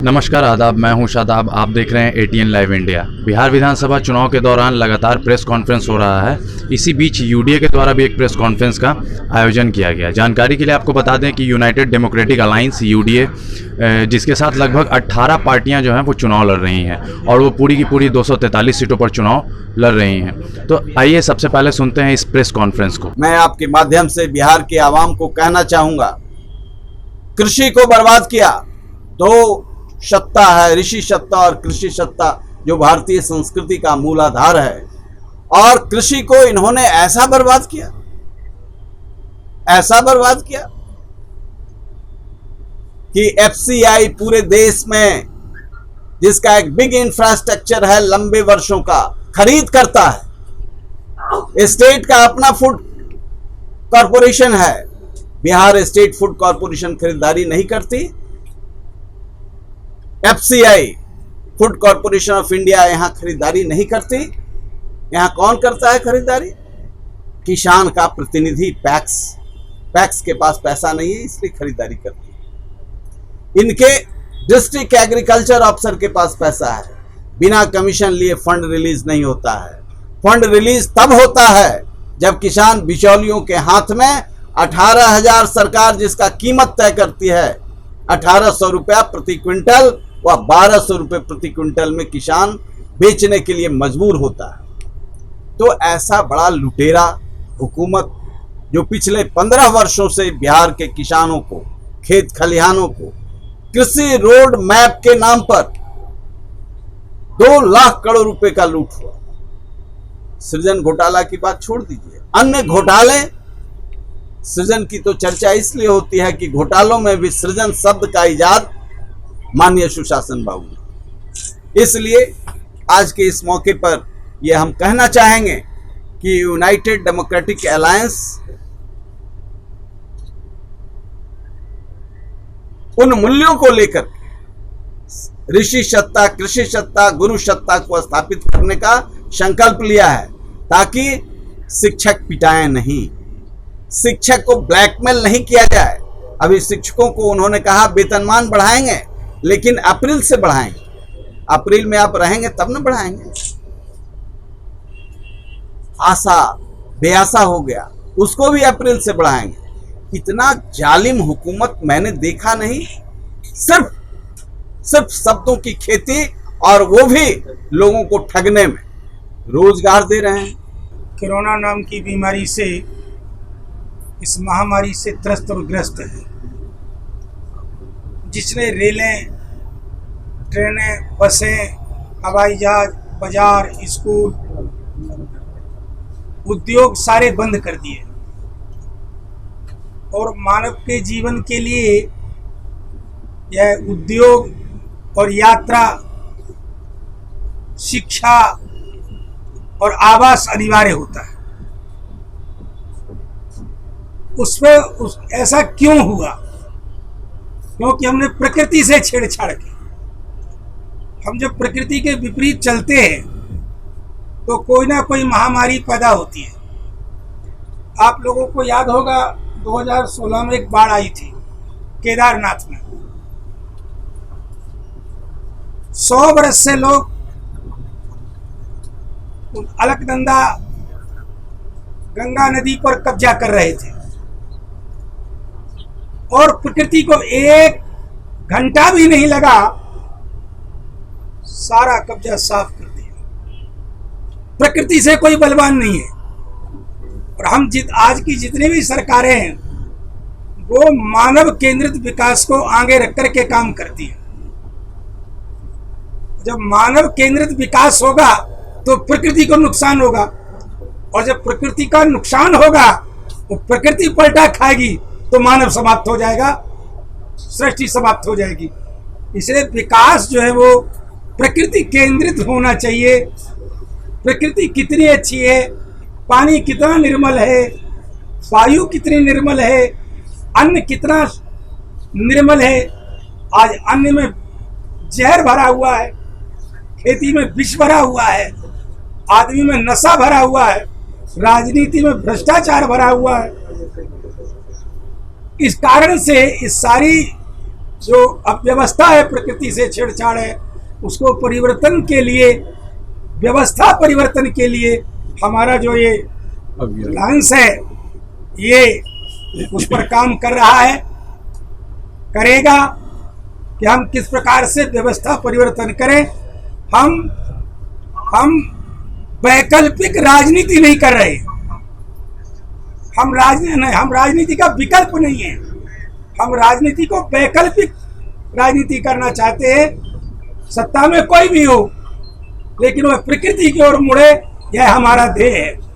नमस्कार आदाब, मैं हूं शादाब। आप देख रहे हैं एटीएन लाइव इंडिया। बिहार विधानसभा चुनाव के दौरान लगातार प्रेस कॉन्फ्रेंस हो रहा है। इसी बीच यूडीए के द्वारा भी एक प्रेस कॉन्फ्रेंस का आयोजन किया गया। जानकारी के लिए आपको बता दें कि यूनाइटेड डेमोक्रेटिक अलायंस यूडीए, जिसके साथ लगभग 18 पार्टियां जो हैं वो चुनाव लड़ रही हैं और वो पूरी की पूरी 243 सीटों पर चुनाव लड़ रही हैं। तो आइए सबसे पहले सुनते हैं इस प्रेस कॉन्फ्रेंस को। मैं आपके माध्यम से बिहार के आवाम को कहना चाहूँगा, कृषि को बर्बाद किया। दो सत्ता है, ऋषि सत्ता और कृषि सत्ता, जो भारतीय संस्कृति का मूलाधार है। और कृषि को इन्होंने ऐसा बर्बाद किया कि एफसीआई पूरे देश में, जिसका एक बिग इंफ्रास्ट्रक्चर है लंबे वर्षों का, खरीद करता है। स्टेट का अपना फूड कॉरपोरेशन है, बिहार स्टेट फूड कॉरपोरेशन खरीदारी नहीं करती। FCI, food corporation of India, यहां खरीदारी नहीं करती। यहां कौन करता है खरीदारी? किसान का प्रतिनिधि पैक्स के पास पैसा नहीं है, इसलिए खरीदारी करती है। इनके डिस्ट्रिक्ट एग्रीकल्चर ऑफिसर के पास पैसा है, बिना कमीशन लिए फंड रिलीज नहीं होता है। फंड रिलीज तब होता है जब किसान बिचौलियों के हाथ में 18,000 सरकार जिसका कीमत तय करती है, 1,800 रुपया प्रति क्विंटल व 1,200 रुपये प्रति क्विंटल में किसान बेचने के लिए मजबूर होता है। तो ऐसा बड़ा लुटेरा हुकूमत, जो पिछले 15 वर्षों से बिहार के किसानों को, खेत खलिहानों को कृषि रोड मैप के नाम पर 2 लाख करोड़ रुपए का लूट हुआ। सृजन घोटाला की बात छोड़ दीजिए, अन्य घोटाले, सृजन की तो चर्चा इसलिए होती है कि घोटालों में भी सृजन शब्द का इजाद माननीय सुशासन बाबू ने। इसलिए आज के इस मौके पर यह हम कहना चाहेंगे कि यूनाइटेड डेमोक्रेटिक अलायंस उन मूल्यों को लेकर ऋषि सत्ता, कृषि सत्ता, गुरु सत्ता को स्थापित करने का संकल्प लिया है, ताकि शिक्षक पिटाएं नहीं, शिक्षक को ब्लैकमेल नहीं किया जाए। अभी शिक्षकों को उन्होंने कहा वेतनमान बढ़ाएंगे, लेकिन अप्रैल से बढ़ाएंगे। अप्रैल में आप रहेंगे तब न बढ़ाएंगे। आशा बेआशा हो गया, उसको भी अप्रैल से बढ़ाएंगे। इतना जालिम हुकूमत मैंने देखा नहीं। सिर्फ शब्दों की खेती, और वो भी लोगों को ठगने में। रोजगार दे रहे हैं। कोरोना नाम की बीमारी से, इस महामारी से त्रस्त और ग्रस्त है। जिसने रेलें, ट्रेनें, बसें, हवाई जहाज, बाजार, स्कूल, उद्योग सारे बंद कर दिए, और मानव के जीवन के लिए यह उद्योग और यात्रा, शिक्षा और आवास अनिवार्य होता है। उसमें ऐसा क्यों हुआ? क्योंकि हमने प्रकृति से छेड़छाड़ की। हम जब प्रकृति के विपरीत चलते हैं तो कोई ना कोई महामारी पैदा होती है। आप लोगों को याद होगा 2016 में एक बाढ़ आई थी केदारनाथ में। 100 बरस से लोग अलकनंदा गंगा नदी पर कब्जा कर रहे थे, और प्रकृति को 1 घंटा भी नहीं लगा, सारा कब्जा साफ कर दिया। प्रकृति से कोई बलवान नहीं है। और हम आज की जितनी भी सरकारें हैं, वो मानव केंद्रित विकास को आगे रख कर के काम करती है। जब मानव केंद्रित विकास होगा तो प्रकृति को नुकसान होगा, और जब प्रकृति का नुकसान होगा तो प्रकृति पलटा खाएगी, तो मानव समाप्त हो जाएगा, सृष्टि समाप्त हो जाएगी। इसलिए विकास जो है वो प्रकृति केंद्रित होना चाहिए। प्रकृति कितनी अच्छी है, पानी कितना निर्मल है, वायु कितनी निर्मल है, अन्न कितना निर्मल है। आज अन्न में जहर भरा हुआ है, खेती में विष भरा हुआ है, आदमी में नशा भरा हुआ है, राजनीति में भ्रष्टाचार भरा हुआ है। इस कारण से इस सारी जो अव्यवस्था है, प्रकृति से छेड़छाड़ है, उसको परिवर्तन के लिए, व्यवस्था परिवर्तन के लिए हमारा जो ये लांस है ये उस पर काम कर रहा है, करेगा कि हम किस प्रकार से व्यवस्था परिवर्तन करें। हम वैकल्पिक राजनीति नहीं कर रहे, हम राजनीति का विकल्प नहीं है, हम राजनीति को वैकल्पिक राजनीति करना चाहते हैं। सत्ता में कोई भी हो, लेकिन वह प्रकृति की ओर मुड़े, यह हमारा ध्येय है।